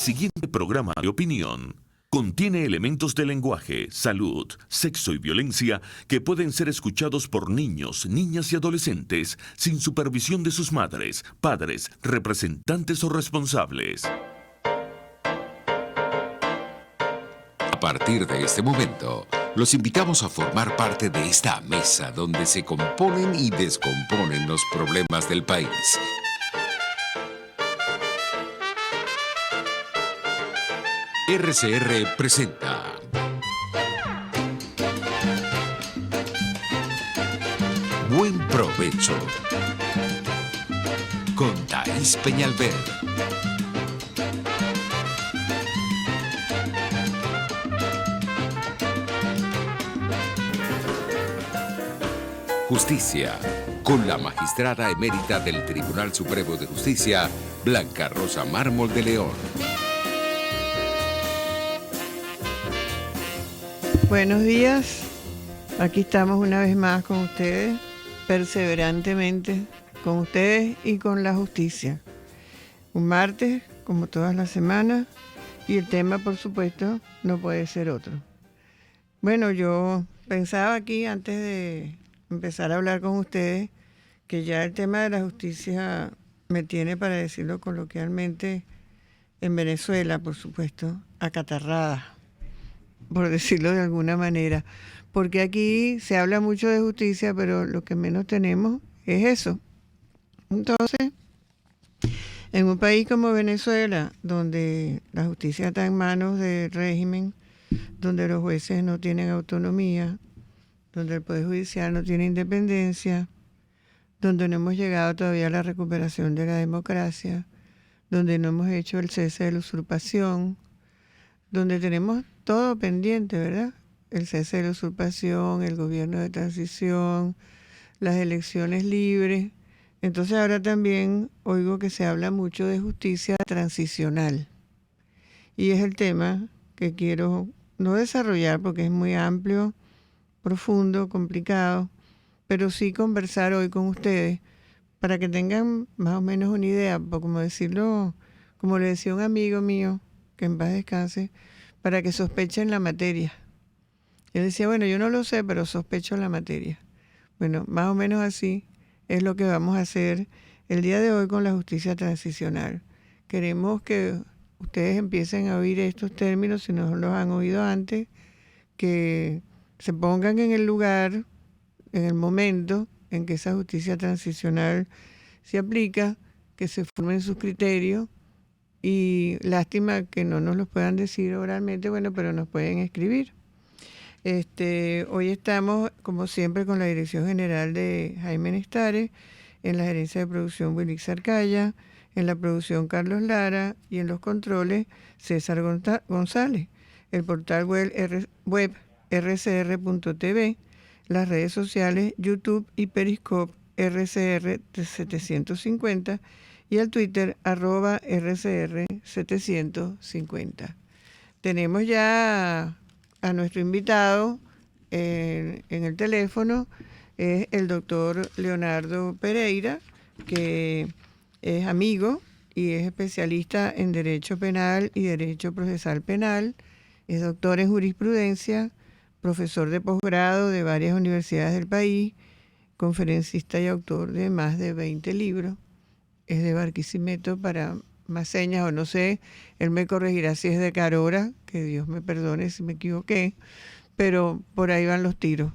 Siguiente programa de opinión contiene elementos de lenguaje, salud, sexo y violencia que pueden ser escuchados por niños, niñas y adolescentes sin supervisión de sus madres, padres, representantes o responsables. A partir de este momento, los invitamos a formar parte de esta mesa donde se componen y descomponen los problemas del país. RCR presenta Buen Provecho con Thaís Peñalver. Justicia, con la magistrada emérita del Tribunal Supremo de Justicia, Blanca Rosa Mármol de León. Buenos días, aquí estamos una vez más con ustedes, perseverantemente con ustedes y con la justicia. Un martes, como todas las semanas, y el tema, por supuesto, no puede ser otro. Bueno, yo pensaba aquí, antes de empezar a hablar con ustedes, que ya el tema de la justicia me tiene, para decirlo coloquialmente, en Venezuela, por supuesto, acatarrada, por decirlo de alguna manera, porque aquí se habla mucho de justicia, pero lo que menos tenemos es eso. Entonces, en un país como Venezuela, donde la justicia está en manos del régimen, donde los jueces no tienen autonomía, donde el Poder Judicial no tiene independencia, donde no hemos llegado todavía a la recuperación de la democracia, donde no hemos hecho el cese de la usurpación, donde tenemos todo pendiente, ¿verdad? El cese de la usurpación, el gobierno de transición, las elecciones libres. Entonces ahora también oigo que se habla mucho de justicia transicional. Y es el tema que quiero no desarrollar porque es muy amplio, profundo, complicado, pero sí conversar hoy con ustedes para que tengan más o menos una idea, como decirlo, como le decía un amigo mío, que en paz descanse, para que sospechen la materia. Él decía, bueno, yo no lo sé, pero sospecho la materia. Bueno, más o menos así es lo que vamos a hacer el día de hoy con la justicia transicional. Queremos que ustedes empiecen a oír estos términos, si no los han oído antes, que se pongan en el lugar, en el momento en que esa justicia transicional se aplica, que se formen sus criterios. Y lástima que no nos los puedan decir oralmente, bueno, pero nos pueden escribir. Hoy estamos, como siempre, con la dirección general de Jaime Nestares, en la gerencia de producción Wilix Arcaya, en la producción Carlos Lara y en los controles César González. El portal web rcr.tv, las redes sociales YouTube y Periscope RCR 750 y el Twitter @RCR750. Tenemos ya a nuestro invitado en el teléfono, es el doctor Leonardo Pereira, que es amigo y es especialista en Derecho Penal y Derecho Procesal Penal, es doctor en Jurisprudencia, profesor de posgrado de varias universidades del país, conferencista y autor de más de 20 libros. Es de Barquisimeto, para más señas, o no sé, él me corregirá si es de Carora, que Dios me perdone si me equivoqué, pero por ahí van los tiros.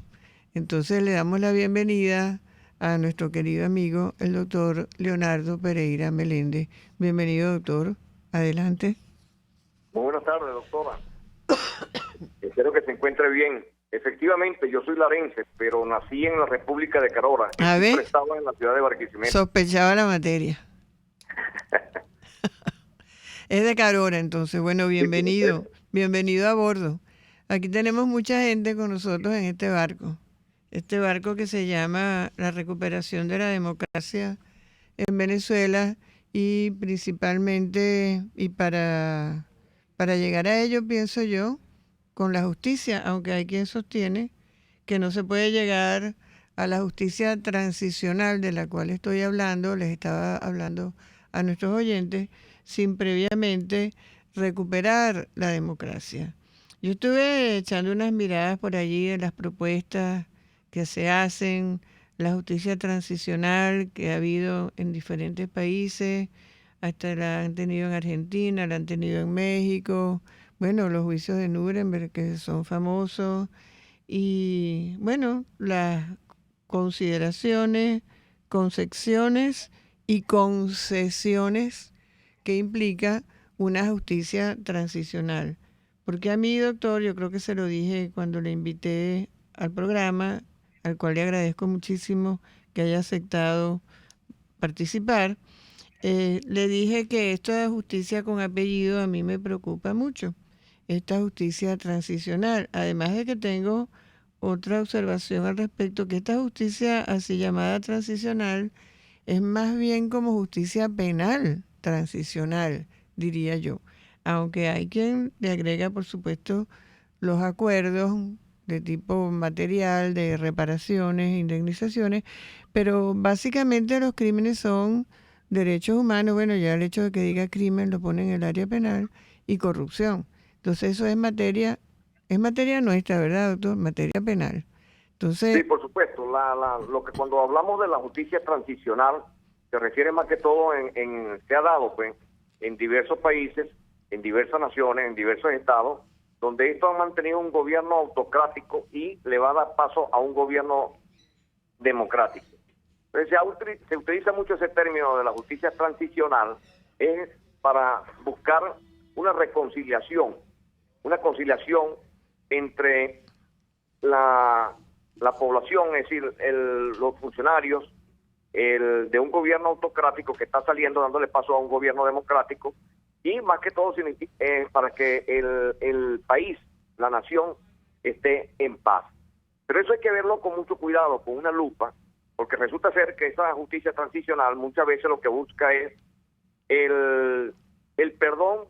Entonces le damos la bienvenida a nuestro querido amigo, el doctor Leonardo Pereira Meléndez. Bienvenido, doctor. Adelante. Muy buenas tardes, doctora. Espero que se encuentre bien. Efectivamente, yo soy larense, pero nací en la República de Carora. A ver, estaba en la ciudad de Barquisimeto. Sospechaba la materia. Es de Carora, entonces. Bueno, bienvenido. Bienvenido a bordo. Aquí tenemos mucha gente con nosotros en este barco. Este barco que se llama la recuperación de la democracia en Venezuela, y principalmente, y para llegar a ello, pienso yo, con la justicia, aunque hay quien sostiene que no se puede llegar a la justicia transicional de la cual estoy hablando, les estaba hablando a nuestros oyentes, sin previamente recuperar la democracia. Yo estuve echando unas miradas por allí de las propuestas que se hacen, la justicia transicional que ha habido en diferentes países, hasta la han tenido en Argentina, la han tenido en México, bueno, los juicios de Nuremberg que son famosos, y bueno, las consideraciones, concepciones y concesiones que implica una justicia transicional. Porque a mí, doctor, yo creo que se lo dije cuando le invité al programa, al cual le agradezco muchísimo que haya aceptado participar, le dije que esta justicia con apellido a mí me preocupa mucho, esta justicia transicional. Además de que tengo otra observación al respecto, que esta justicia así llamada transicional es más bien como justicia penal transicional, diría yo. Aunque hay quien le agrega, por supuesto, los acuerdos de tipo material, de reparaciones, indemnizaciones, pero básicamente los crímenes son derechos humanos. Bueno, ya el hecho de que diga crimen lo pone en el área penal, y corrupción. Entonces eso es materia nuestra, ¿verdad, doctor? Materia penal. Entonces, Sí, por supuesto. Lo que cuando hablamos de la justicia transicional se refiere más que todo se ha dado pues en diversos países, en diversas naciones, en diversos estados, donde estos han mantenido un gobierno autocrático y le va a dar paso a un gobierno democrático. Entonces se utiliza mucho ese término de la justicia transicional, es para buscar una conciliación entre la población, es decir, los funcionarios de un gobierno autocrático que está saliendo, dándole paso a un gobierno democrático, y más que todo para que el país, la nación, esté en paz. Pero eso hay que verlo con mucho cuidado, con una lupa, porque resulta ser que esa justicia transicional muchas veces lo que busca es el perdón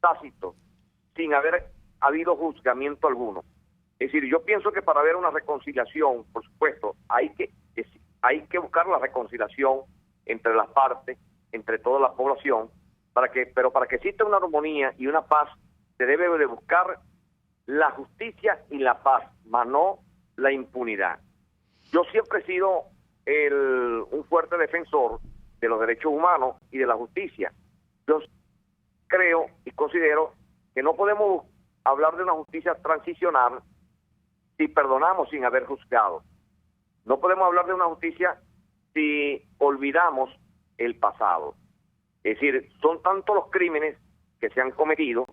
tácito, sin haber habido juzgamiento alguno. Es decir, yo pienso que para haber una reconciliación, por supuesto, hay que buscar la reconciliación entre las partes, entre toda la población, pero para que exista una armonía y una paz, se debe de buscar la justicia y la paz, más no la impunidad. Yo siempre he sido un fuerte defensor de los derechos humanos y de la justicia. Yo creo y considero que no podemos hablar de una justicia transicional si perdonamos sin haber juzgado. No podemos hablar de una justicia si olvidamos el pasado. Es decir, son tantos los crímenes que se han cometido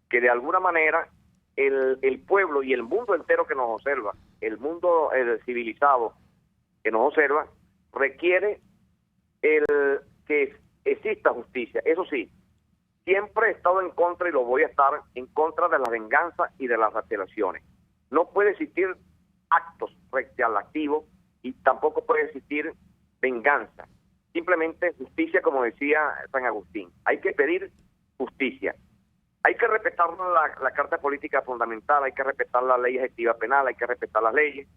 que de alguna manera el pueblo y el mundo entero que nos observa, el mundo civilizado que nos observa, requiere que exista justicia. Eso sí, siempre he estado en contra y lo voy a estar en contra de la venganza y de las retaliaciones. No puede existir actos retroactivos y tampoco puede existir venganza. Simplemente justicia, como decía San Agustín. Hay que pedir justicia. Hay que respetar la Carta Política Fundamental, hay que respetar la ley ejecutiva penal, hay que respetar las leyes.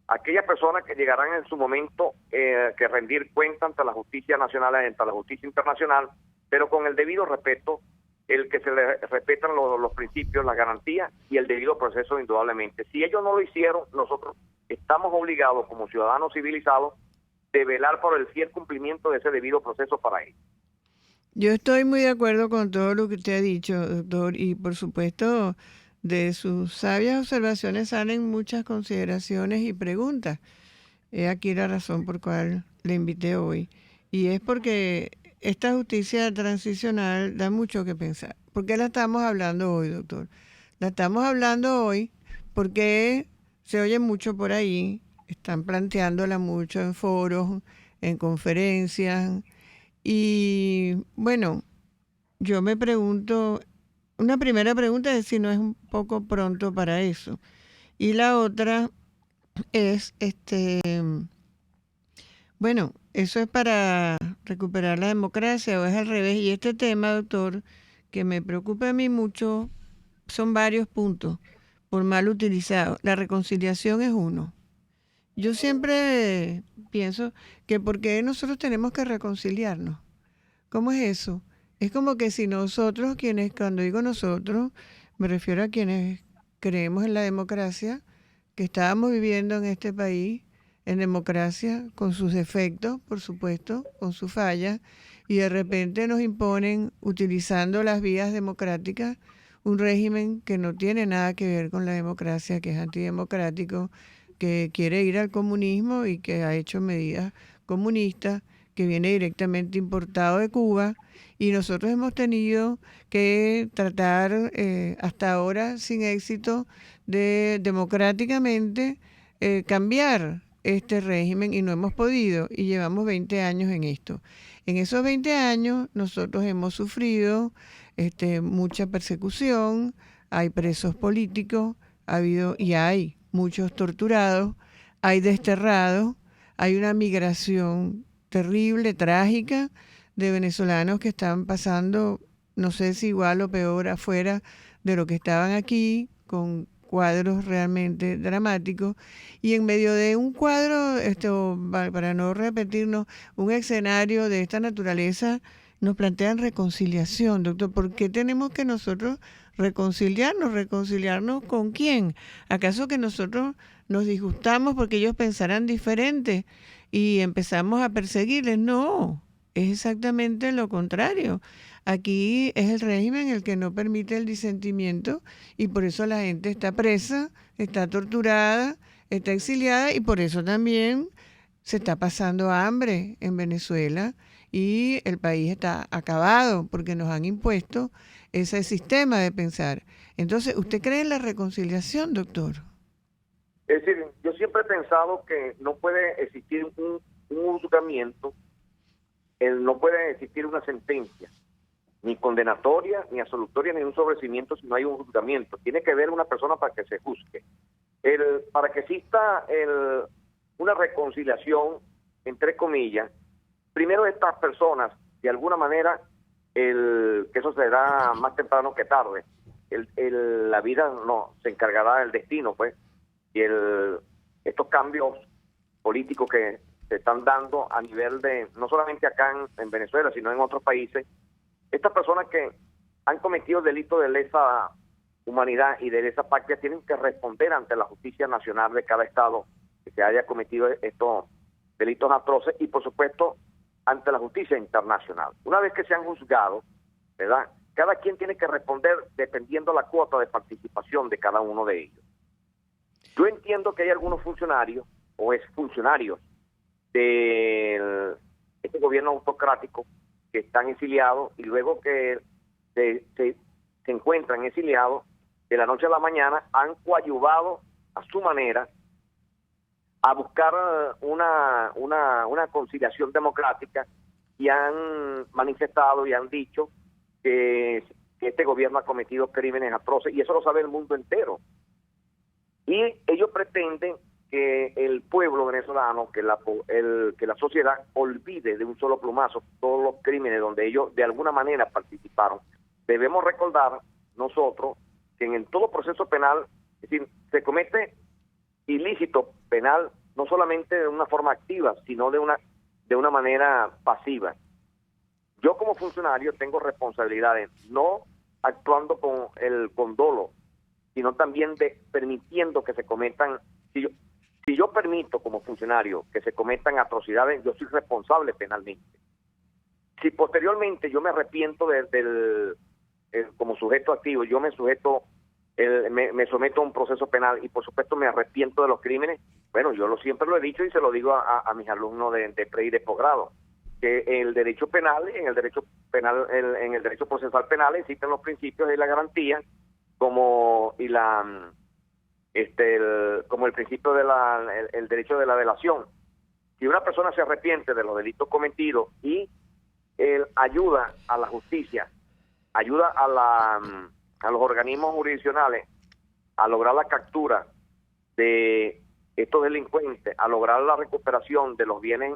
Aquellas personas que llegarán en su momento que rendir cuenta ante la justicia nacional y ante la justicia internacional, pero con el debido respeto, el que se le respetan los principios, las garantías y el debido proceso indudablemente. Si ellos no lo hicieron, nosotros estamos obligados como ciudadanos civilizados de velar por el fiel cumplimiento de ese debido proceso para ellos. Yo estoy muy de acuerdo con todo lo que usted ha dicho, doctor, y por supuesto de sus sabias observaciones salen muchas consideraciones y preguntas. He aquí la razón por cual le invité hoy, y es porque esta justicia transicional da mucho que pensar. ¿Por qué la estamos hablando hoy, doctor? La estamos hablando hoy porque se oye mucho por ahí, están planteándola mucho en foros, en conferencias, y bueno, yo me pregunto, una primera pregunta es si no es un poco pronto para eso. Y la otra es, bueno, ¿eso es para recuperar la democracia o es al revés? Y este tema, doctor, que me preocupa a mí mucho, son varios puntos por mal utilizados. La reconciliación es uno. Yo siempre pienso que ¿por qué nosotros tenemos que reconciliarnos? ¿Cómo es eso? Es como que si nosotros, cuando digo nosotros, me refiero a quienes creemos en la democracia, que estábamos viviendo en este país en democracia, con sus defectos, por supuesto, con sus fallas, y de repente nos imponen, utilizando las vías democráticas, un régimen que no tiene nada que ver con la democracia, que es antidemocrático, que quiere ir al comunismo y que ha hecho medidas comunistas, que viene directamente importado de Cuba, y nosotros hemos tenido que tratar hasta ahora sin éxito de democráticamente cambiar este régimen y no hemos podido y llevamos 20 años en esto. En esos 20 años nosotros hemos sufrido mucha persecución, hay presos políticos, ha habido y hay muchos torturados, hay desterrados, hay una migración terrible, trágica, de venezolanos que están pasando, no sé si igual o peor afuera de lo que estaban aquí, con cuadros realmente dramáticos, y en medio de un cuadro, para no repetirnos, un escenario de esta naturaleza, nos plantean reconciliación, doctor. ¿Por qué tenemos que nosotros reconciliarnos? ¿Reconciliarnos con quién? ¿Acaso que nosotros nos disgustamos porque ellos pensarán diferente y empezamos a perseguirles? No, es exactamente lo contrario. Aquí es el régimen el que no permite el disentimiento y por eso la gente está presa, está torturada, está exiliada y por eso también se está pasando hambre en Venezuela y el país está acabado porque nos han impuesto ese sistema de pensar. Entonces, ¿usted cree en la reconciliación, doctor? Es decir, yo siempre he pensado que no puede existir un juzgamiento, no puede existir una sentencia, ni condenatoria, ni absolutoria, ni un sobrecimiento si no hay un juzgamiento. Tiene que haber una persona para que se juzgue. Para que exista una reconciliación, entre comillas, primero estas personas, de alguna manera, que eso se da más temprano que tarde, la vida no se encargará del destino, pues, y estos cambios políticos que se están dando a nivel de, no solamente acá en Venezuela, sino en otros países, estas personas que han cometido delitos de lesa humanidad y de lesa patria tienen que responder ante la justicia nacional de cada estado que se haya cometido estos delitos atroces y, por supuesto, ante la justicia internacional. Una vez que se han juzgado, ¿verdad?, cada quien tiene que responder dependiendo la cuota de participación de cada uno de ellos. Yo entiendo que hay algunos funcionarios o exfuncionarios de este gobierno autocrático que están exiliados y luego que se encuentran exiliados, de la noche a la mañana han coadyuvado a su manera a buscar una conciliación democrática y han manifestado y han dicho que este gobierno ha cometido crímenes atroces y eso lo sabe el mundo entero. Y ellos pretenden que el pueblo venezolano, que la sociedad olvide de un solo plumazo todos los crímenes donde ellos de alguna manera participaron. Debemos recordar nosotros que en todo proceso penal, es decir, se comete ilícito penal no solamente de una forma activa, sino de una manera pasiva. Yo como funcionario tengo responsabilidades, no actuando con dolo, sino también permitiendo que se cometan. Si yo permito como funcionario que se cometan atrocidades, yo soy responsable penalmente. Si posteriormente yo me arrepiento como sujeto activo, yo me someto a un proceso penal y por supuesto me arrepiento de los crímenes, bueno, siempre lo he dicho y se lo digo a mis alumnos de pre y de posgrado, que en el derecho penal, en el derecho procesal penal existen los principios y la garantía como el principio el derecho de la delación. Si una persona se arrepiente de los delitos cometidos y ayuda a la justicia, ayuda a los organismos jurisdiccionales a lograr la captura de estos delincuentes, a lograr la recuperación de los bienes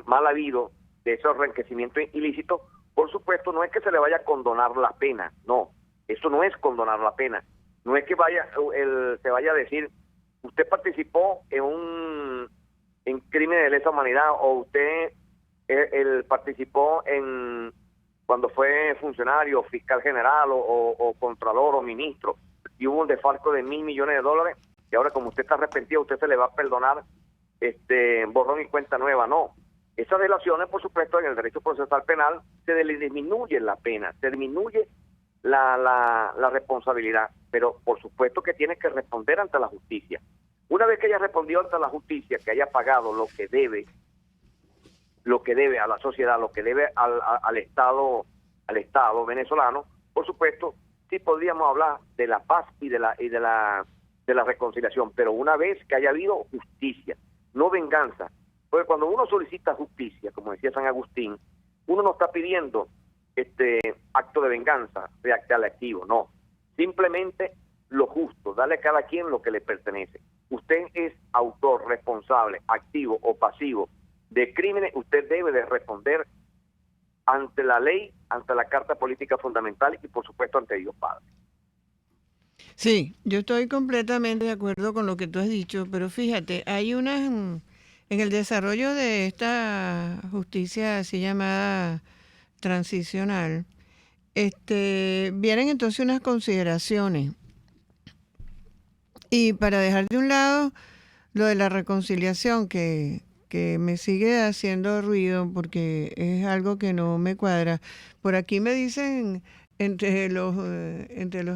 mal habidos, de esos enriquecimientos ilícitos, por supuesto no es que se le vaya a condonar la pena, no, eso no es condonar la pena. No es que se vaya a decir, usted participó en crímenes de lesa humanidad o usted participó en cuando fue funcionario, fiscal general o contralor o ministro, y hubo un desfalco de $1.000 millones, y ahora como usted está arrepentido, usted se le va a perdonar borrón y cuenta nueva. No. Esas delaciones, por supuesto, en el derecho procesal penal se le disminuye la pena, se disminuye la responsabilidad, pero por supuesto que tiene que responder ante la justicia. Una vez que haya respondido ante la justicia, que haya pagado lo que debe a la sociedad, lo que debe al Estado venezolano, por supuesto, sí podríamos hablar de la paz y de la reconciliación, pero una vez que haya habido justicia, no venganza. Porque cuando uno solicita justicia, como decía San Agustín, uno no está pidiendo acto de venganza, reaccionar activo, no. Simplemente lo justo, darle a cada quien lo que le pertenece. Usted es autor, responsable, activo o pasivo de crímenes, usted debe de responder ante la ley, ante la Carta Política Fundamental y por supuesto ante Dios Padre. Sí, yo estoy completamente de acuerdo con lo que tú has dicho, pero fíjate, hay en el desarrollo de esta justicia así llamada transicional, vienen entonces unas consideraciones. Y para dejar de un lado lo de la reconciliación, que me sigue haciendo ruido porque es algo que no me cuadra. Por aquí me dicen entre los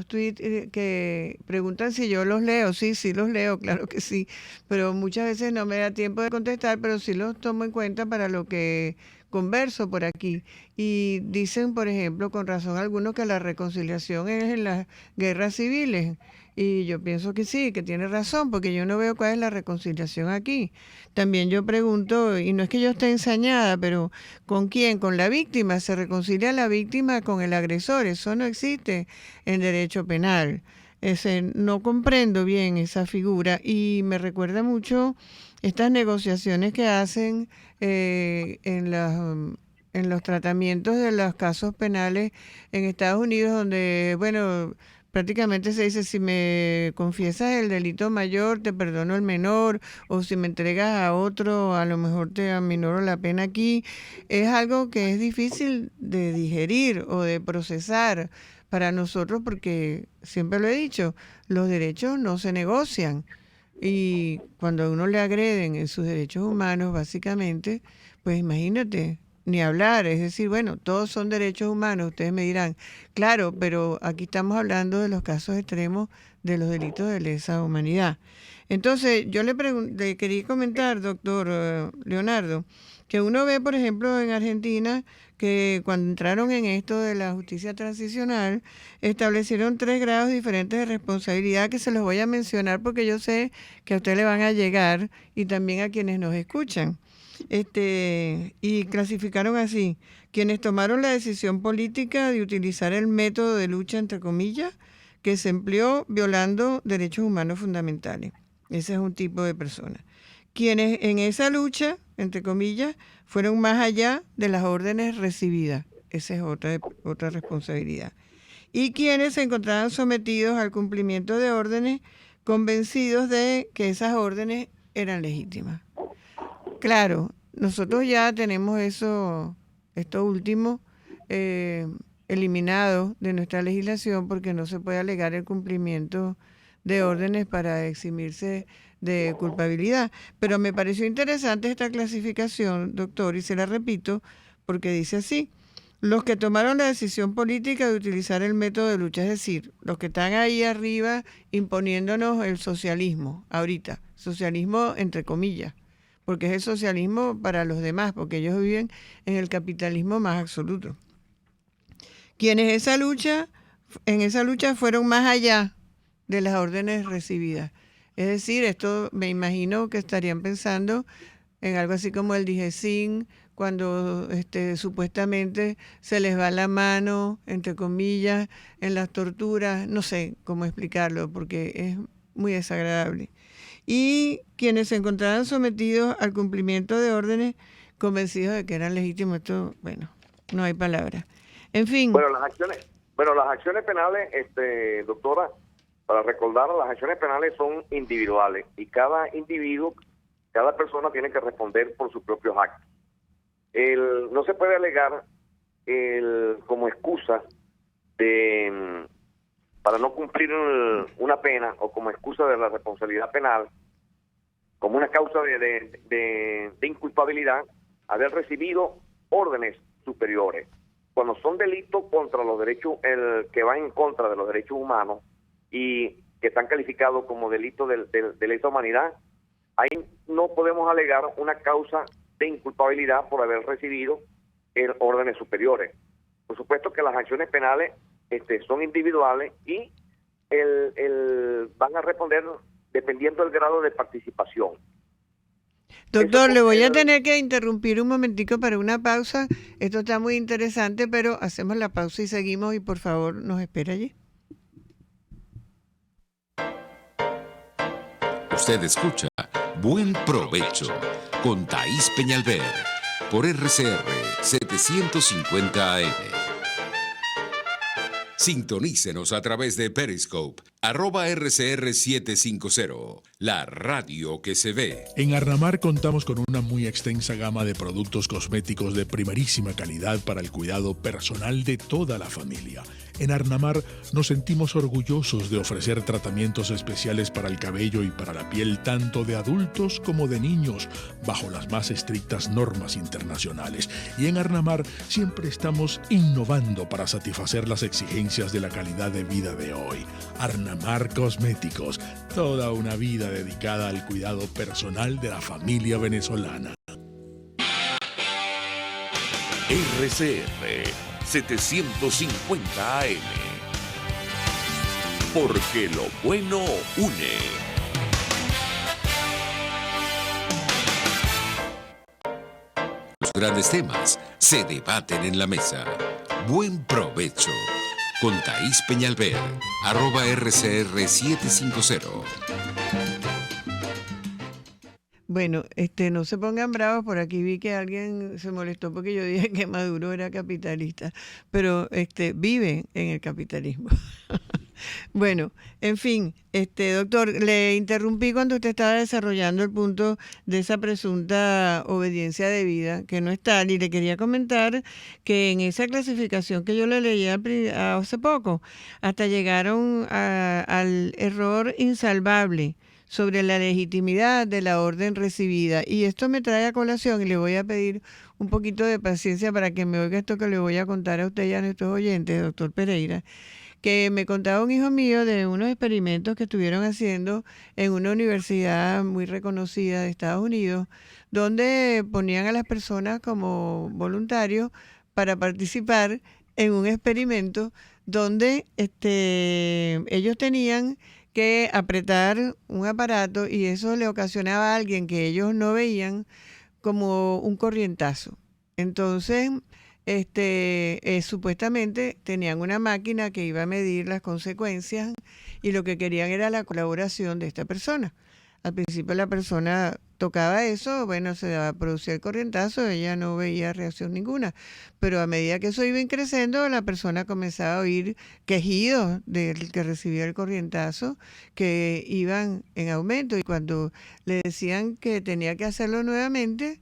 tweets que preguntan si yo los leo. Sí los leo, claro que sí, pero muchas veces no me da tiempo de contestar, pero sí los tomo en cuenta para lo que converso por aquí. Y dicen, por ejemplo, con razón algunos, que la reconciliación es en las guerras civiles. Y yo pienso que sí, que tiene razón, porque yo no veo cuál es la reconciliación aquí. También yo pregunto, y no es que yo esté ensañada, pero ¿con quién? Con la víctima. ¿Se reconcilia la víctima con el agresor? Eso no existe en derecho penal. No comprendo bien esa figura y me recuerda mucho estas negociaciones que hacen en los tratamientos de los casos penales en Estados Unidos, donde, bueno, prácticamente se dice: si me confiesas el delito mayor, te perdono el menor, o si me entregas a otro, a lo mejor te aminoro la pena aquí. Es algo que es difícil de digerir o de procesar para nosotros, porque siempre lo he dicho, los derechos no se negocian. Y cuando a uno le agreden en sus derechos humanos, básicamente, pues imagínate, ni hablar. Es decir, bueno, todos son derechos humanos. Ustedes me dirán, claro, pero aquí estamos hablando de los casos extremos de los delitos de lesa humanidad. Entonces, yo le quería comentar, doctor Leonardo, que uno ve, por ejemplo, en Argentina, que cuando entraron en esto de la justicia transicional, establecieron 3 grados diferentes de responsabilidad, que se los voy a mencionar porque yo sé que a usted le van a llegar y también a quienes nos escuchan. Y clasificaron así: quienes tomaron la decisión política de utilizar el método de lucha, entre comillas, que se empleó violando derechos humanos fundamentales. Ese es un tipo de persona. Quienes en esa lucha, entre comillas, fueron más allá de las órdenes recibidas. Esa es otra responsabilidad. Y quienes se encontraban sometidos al cumplimiento de órdenes, convencidos de que esas órdenes eran legítimas. Claro, nosotros ya tenemos esto último eliminado de nuestra legislación, porque no se puede alegar el cumplimiento de órdenes para eximirse de culpabilidad. Pero me pareció interesante esta clasificación, doctor, y se la repito porque dice así: los que tomaron la decisión política de utilizar el método de lucha, es decir, los que están ahí arriba imponiéndonos el socialismo, ahorita, socialismo entre comillas, porque es el socialismo para los demás, porque ellos viven en el capitalismo más absoluto. Quienes en esa lucha fueron más allá de las órdenes recibidas. Es decir, esto me imagino que estarían pensando en algo así como el DIGESIN, cuando supuestamente se les va la mano, entre comillas, en las torturas. No sé cómo explicarlo porque es muy desagradable. Y quienes se encontraban sometidos al cumplimiento de órdenes, convencidos de que eran legítimos. Esto, bueno, no hay palabras. En fin. Bueno, las acciones penales, doctora, para recordar, las acciones penales son individuales y cada individuo, cada persona tiene que responder por sus propios actos. No se puede alegar como excusa para no cumplir una pena o como excusa de la responsabilidad penal, como una causa de inculpabilidad, haber recibido órdenes superiores. Cuando son delitos contra los derechos, que van en contra de los derechos humanos y que están calificados como delitos de lesa humanidad, ahí no podemos alegar una causa de inculpabilidad por haber recibido órdenes superiores. Por supuesto que las acciones penales son individuales y van a responder dependiendo del grado de participación. Doctor, le voy a tener que interrumpir un momentico para una pausa. Esto está muy interesante, pero hacemos la pausa y seguimos, y por favor nos espera allí. Usted escucha Buen Provecho con Thaís Peñalver por RCR 750 AM. Sintonícenos a través de Periscope, @RCR750, la radio que se ve. En Arnamar contamos con una muy extensa gama de productos cosméticos de primerísima calidad para el cuidado personal de toda la familia. En Arnamar nos sentimos orgullosos de ofrecer tratamientos especiales para el cabello y para la piel tanto de adultos como de niños, bajo las más estrictas normas internacionales. Y en Arnamar siempre estamos innovando para satisfacer las exigencias de la calidad de vida de hoy. Arnamar Cosméticos, toda una vida dedicada al cuidado personal de la familia venezolana. RCR 750 AM. Porque lo bueno une. Los grandes temas se debaten en la mesa. Buen Provecho con Thaís Peñalver, @RCR750. Bueno, no se pongan bravos, por aquí vi que alguien se molestó porque yo dije que Maduro era capitalista, pero vive en el capitalismo. Bueno, en fin, doctor, le interrumpí cuando usted estaba desarrollando el punto de esa presunta obediencia debida, que no es tal, y le quería comentar que en esa clasificación que yo le leí hace poco, hasta llegaron al error insalvable sobre la legitimidad de la orden recibida. Y esto me trae a colación, y le voy a pedir un poquito de paciencia para que me oiga esto que le voy a contar a usted y a nuestros oyentes, doctor Pereira, que me contaba un hijo mío de unos experimentos que estuvieron haciendo en una universidad muy reconocida de Estados Unidos, donde ponían a las personas como voluntarios para participar en un experimento donde ellos tenían que apretar un aparato y eso le ocasionaba a alguien que ellos no veían como un corrientazo. Entonces, supuestamente tenían una máquina que iba a medir las consecuencias y lo que querían era la colaboración de esta persona. Al principio la persona tocaba eso, bueno, se producía el corrientazo, ella no veía reacción ninguna, pero a medida que eso iba creciendo, la persona comenzaba a oír quejidos del que recibía el corrientazo que iban en aumento, y cuando le decían que tenía que hacerlo nuevamente,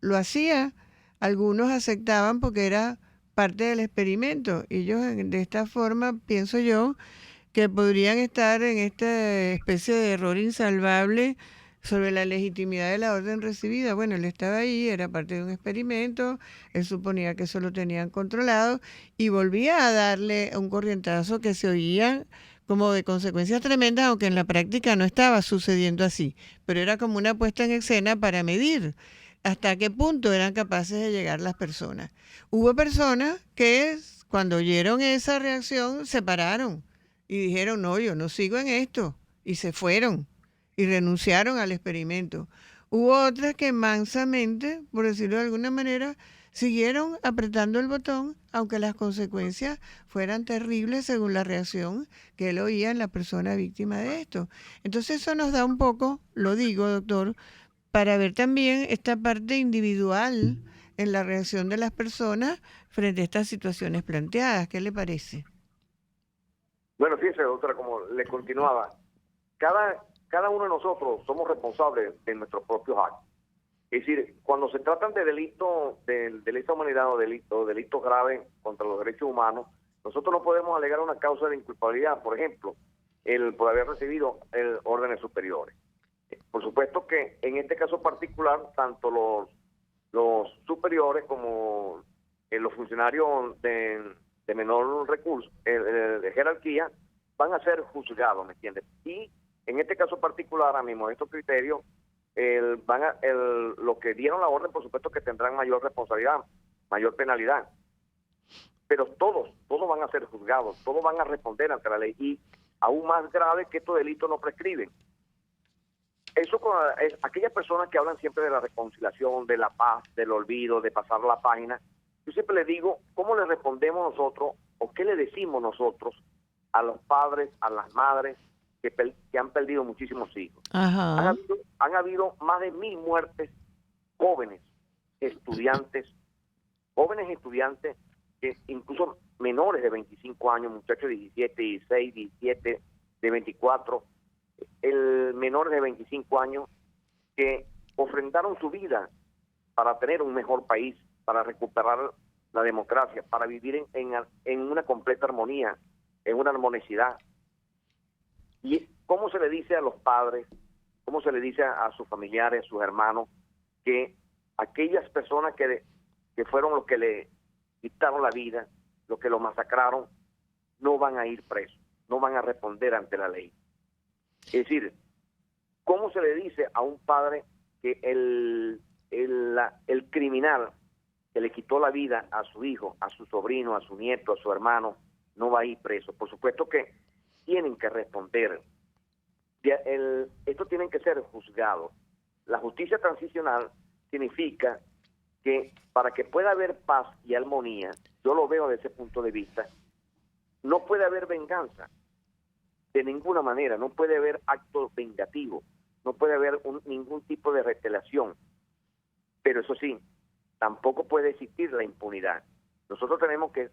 lo hacía. Algunos aceptaban porque era parte del experimento, y ellos de esta forma, pienso yo, que podrían estar en esta especie de error insalvable sobre la legitimidad de la orden recibida. Bueno, él estaba ahí, era parte de un experimento, él suponía que eso lo tenían controlado y volvía a darle un corrientazo que se oía como de consecuencias tremendas, aunque en la práctica no estaba sucediendo así, pero era como una puesta en escena para medir hasta qué punto eran capaces de llegar las personas. Hubo personas que cuando oyeron esa reacción se pararon y dijeron, no, yo no sigo en esto, y se fueron y renunciaron al experimento. Hubo otras que mansamente, por decirlo de alguna manera, siguieron apretando el botón, aunque las consecuencias fueran terribles según la reacción que él oía en la persona víctima de esto. Entonces eso nos da un poco, lo digo, doctor, para ver también esta parte individual en la reacción de las personas frente a estas situaciones planteadas. ¿Qué le parece? Bueno, fíjese, doctora, como le continuaba, cada uno de nosotros somos responsables de nuestros propios actos. Es decir, cuando se tratan de delitos de lesa humanidad o delitos graves contra los derechos humanos, nosotros no podemos alegar una causa de inculpabilidad, por ejemplo, por haber recibido órdenes superiores. Por supuesto que en este caso particular, tanto los superiores como los funcionarios de menor recurso, de jerarquía, van a ser juzgados, ¿me entiendes? Y en este caso particular, a mi modesto criterio, los que dieron la orden, por supuesto que tendrán mayor responsabilidad, mayor penalidad. Pero todos van a ser juzgados, todos van a responder ante la ley. Y aún más grave que estos delitos no prescriben. Eso es aquellas personas que hablan siempre de la reconciliación, de la paz, del olvido, de pasar la página. Yo siempre les digo, ¿cómo le respondemos nosotros o qué le decimos nosotros a los padres, a las madres que han perdido muchísimos hijos? Ajá. Han habido más de 1,000 muertes jóvenes estudiantes que incluso menores de 25 años, muchachos de 17, 16, 17, de 24, menores de 25 años que ofrendaron su vida para tener un mejor país, para recuperar la democracia, para vivir en una completa armonía, en una armonicidad. ¿Y cómo se le dice a los padres, cómo se le dice a sus familiares, a sus hermanos, que aquellas personas que fueron los que le quitaron la vida, los que lo masacraron, no van a ir presos, no van a responder ante la ley? Es decir, ¿cómo se le dice a un padre que el criminal que le quitó la vida a su hijo, a su sobrino, a su nieto, a su hermano, no va a ir preso? Por supuesto que tienen que responder. Esto tienen que ser juzgados. La justicia transicional significa que para que pueda haber paz y armonía, yo lo veo desde ese punto de vista, no puede haber venganza de ninguna manera, no puede haber actos vengativos, no puede haber ningún tipo de retaliación. Pero eso sí, tampoco puede existir la impunidad. Nosotros tenemos que,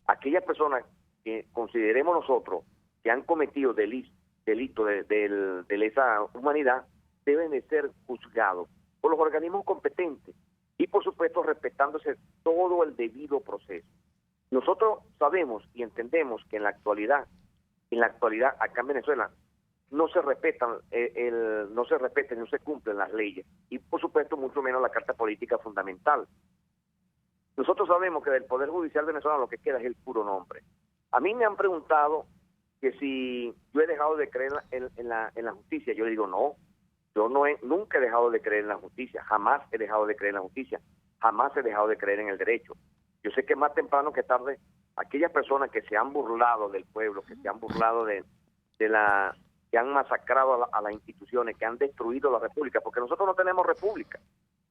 aquellas personas que consideremos nosotros que han cometido delitos de lesa humanidad, deben de ser juzgados por los organismos competentes y por supuesto respetándose todo el debido proceso. Nosotros sabemos y entendemos que en la actualidad acá en Venezuela no se respetan no se cumplen las leyes y por supuesto mucho menos la Carta Política Fundamental. Nosotros sabemos que del Poder Judicial venezolano lo que queda es el puro nombre. A mí me han preguntado que si yo he dejado de creer en la justicia. Yo le digo no, yo nunca he dejado de creer en la justicia, jamás he dejado de creer en la justicia, jamás he dejado de creer en el derecho. Yo sé que más temprano que tarde aquellas personas que se han burlado del pueblo, que se han burlado que han masacrado a las instituciones, que han destruido la república, porque nosotros no tenemos república.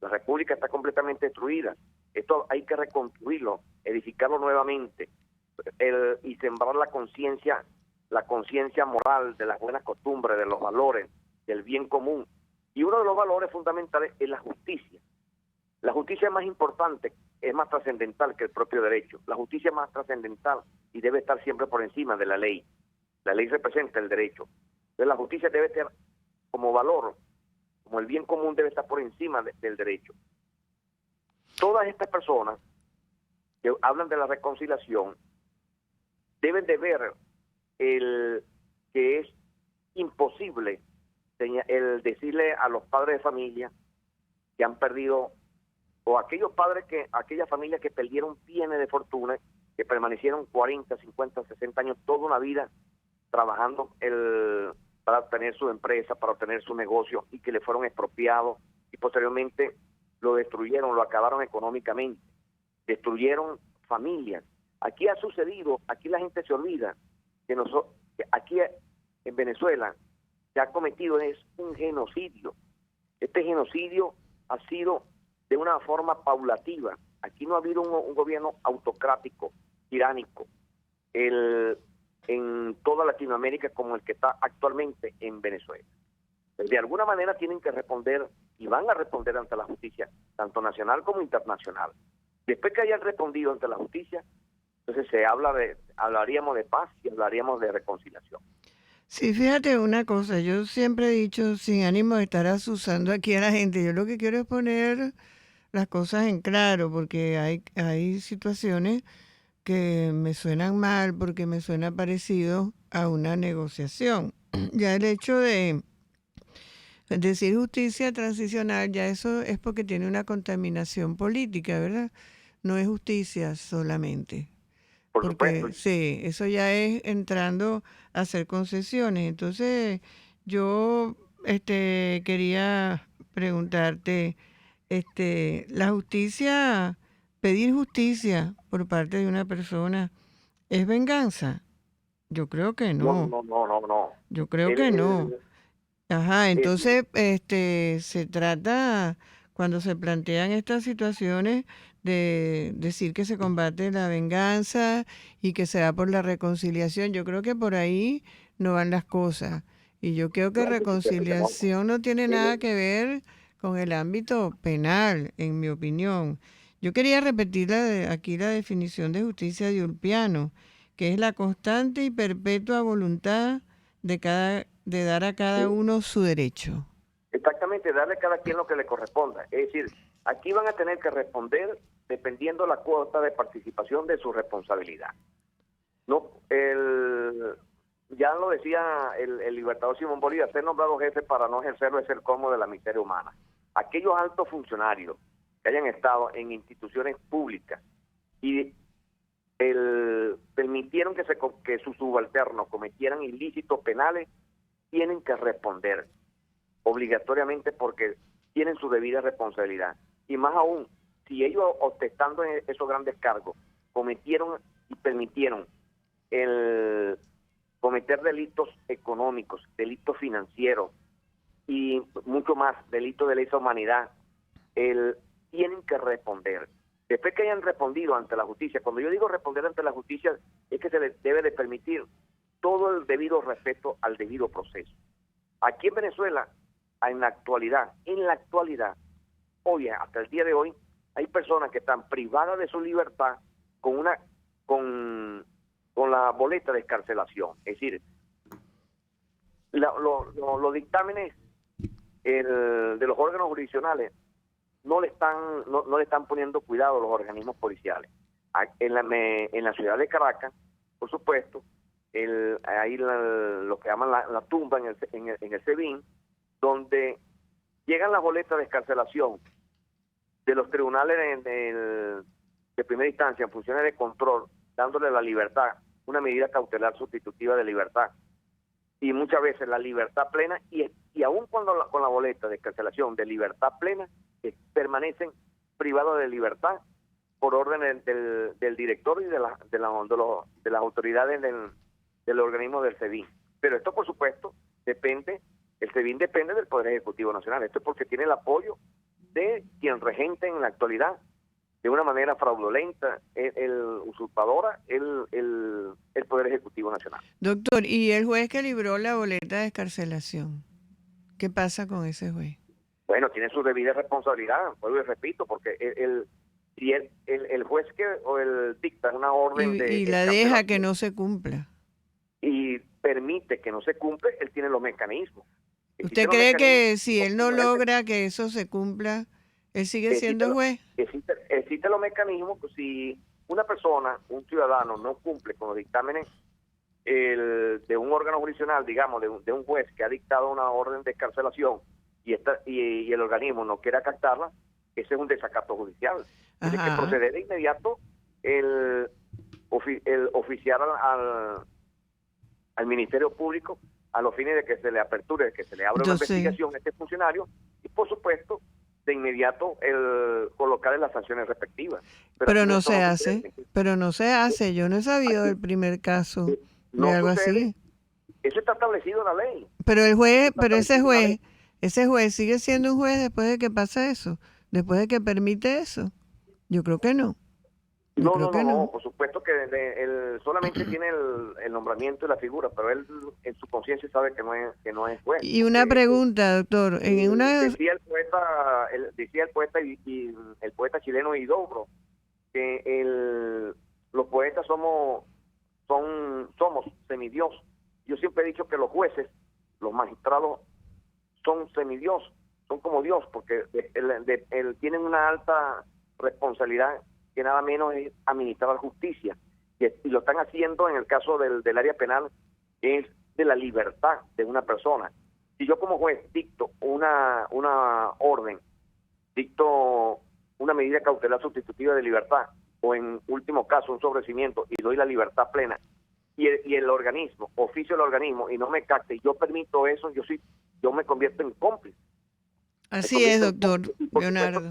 La república está completamente destruida. Esto hay que reconstruirlo, edificarlo nuevamente y sembrar la conciencia moral de las buenas costumbres, de los valores, del bien común. Y uno de los valores fundamentales es la justicia. La justicia es más importante, es más trascendental que el propio derecho. La justicia es más trascendental y debe estar siempre por encima de la ley. La ley representa el derecho. Entonces la justicia debe ser como valor, como el bien común debe estar por encima del derecho. Todas estas personas que hablan de la reconciliación deben de ver que es imposible el decirle a los padres de familia que han perdido, o aquellas familias que perdieron bienes de fortuna, que permanecieron 40, 50, 60 años, toda una vida trabajando para obtener su empresa, para obtener su negocio, y que le fueron expropiados y posteriormente lo destruyeron, lo acabaron económicamente, destruyeron familias. Aquí ha sucedido, aquí la gente se olvida que aquí en Venezuela se ha cometido es un genocidio. Este genocidio ha sido de una forma paulativa. Aquí no ha habido un gobierno autocrático, tiránico, en toda Latinoamérica como el que está actualmente en Venezuela. De alguna manera tienen que responder y van a responder ante la justicia, tanto nacional como internacional. Después que hayan respondido ante la justicia, entonces hablaríamos de paz y hablaríamos de reconciliación. Sí, fíjate una cosa, yo siempre he dicho, sin ánimo de estar asusando aquí a la gente, yo lo que quiero es poner las cosas en claro, porque hay situaciones que me suenan mal, porque me suena parecido a una negociación. Ya el hecho de decir justicia transicional, ya eso es porque tiene una contaminación política, ¿verdad? No es justicia solamente. Por supuesto. Porque sí, eso ya es entrando a hacer concesiones. Entonces, yo quería preguntarte, la justicia, pedir justicia por parte de una persona, ¿es venganza? Yo creo que No, no. no, no, no, no. Yo creo El, que no. el, Ajá, el- entonces, se trata, cuando se plantean estas situaciones, de decir que se combate la venganza y que se da por la reconciliación. Yo creo que por ahí no van las cosas. Y yo creo que no, por supuesto que no. reconciliación no tiene nada El- que ver con el ámbito penal, en mi opinión. Yo quería repetir aquí la definición de justicia de Ulpiano, que es la constante y perpetua voluntad de dar a cada uno su derecho. Exactamente, darle a cada quien lo que le corresponda. Es decir, aquí van a tener que responder dependiendo la cuota de participación de su responsabilidad. No, ya lo decía el libertador Simón Bolívar, ser nombrado jefe para no ejercerlo es el colmo de la miseria humana. Aquellos altos funcionarios que hayan estado en instituciones públicas y permitieron que sus subalternos cometieran ilícitos penales, tienen que responder obligatoriamente porque tienen su debida responsabilidad. Y más aún, si ellos, ostentando esos grandes cargos, cometieron y permitieron el cometer delitos económicos, delitos financieros y mucho más, delitos de lesa humanidad, tienen que responder. Después que hayan respondido ante la justicia, cuando yo digo responder ante la justicia, es que se les debe de permitir todo el debido respeto al debido proceso. Aquí en Venezuela, en la actualidad, hoy, hasta el día de hoy, hay personas que están privadas de su libertad con la boleta de excarcelación. Es decir, los dictámenes de los órganos jurisdiccionales no le están poniendo cuidado los organismos policiales. En la ciudad de Caracas, por supuesto, hay lo que llaman la tumba en el SEBIN, donde llegan las boletas de excarcelación de los tribunales de primera instancia en funciones de control, dándole la libertad, una medida cautelar sustitutiva de libertad, y muchas veces la libertad plena, y aún cuando con la boleta de excarcelación de libertad plena, permanecen privados de libertad por orden del director y de las autoridades del organismo del SEBIN. Pero esto, por supuesto, el SEBIN depende del Poder Ejecutivo Nacional. Esto es porque tiene el apoyo de quien regente en la actualidad de una manera fraudulenta, usurpadora, el Poder Ejecutivo Nacional. Doctor, ¿y el juez que libró la boleta de excarcelación? ¿Qué pasa con ese juez? Bueno, tiene su debida responsabilidad, vuelvo y repito, porque si el juez dicta una orden Y la deja que no se cumpla. Y permite que no se cumple, él tiene los mecanismos. ¿Usted cree que si él no logra que eso se cumpla, él sigue siendo juez? Existen los mecanismos, pues, si una persona, un ciudadano, no cumple con los dictámenes de un órgano jurisdiccional, digamos, de un juez que ha dictado una orden de excarcelación y el organismo no quiere acatarla, ese es un desacato judicial. Tiene que proceder de inmediato el oficiar al Ministerio Público a los fines de que se le aperture, que se le abra una investigación a este funcionario y, por supuesto, de inmediato colocarle las sanciones respectivas. Pero no se hace. Yo no he sabido del primer caso de algo así. Eso está establecido en la ley. Pero ese juez sigue siendo un juez después de que pasa eso, después de que permite eso. Yo creo que no. No, por supuesto que él solamente tiene el nombramiento y la figura, pero él en su conciencia sabe que no es juez. Y una pregunta, doctor, decía el poeta y el poeta chileno Idobro que los poetas somos semidios. yo siempre he dicho que los jueces, los magistrados, son semidios, son como Dios, porque tienen una alta responsabilidad que nada menos es administrar justicia. Y lo están haciendo en el caso del área penal, es de la libertad de una persona. Si yo como juez dicto una orden, dicto una medida cautelar sustitutiva de libertad, o en último caso un sobrecimiento, y doy la libertad plena, y el organismo, oficio del organismo, y no me capte, y yo permito eso, yo me convierto en cómplice. Así es, doctor Leonardo.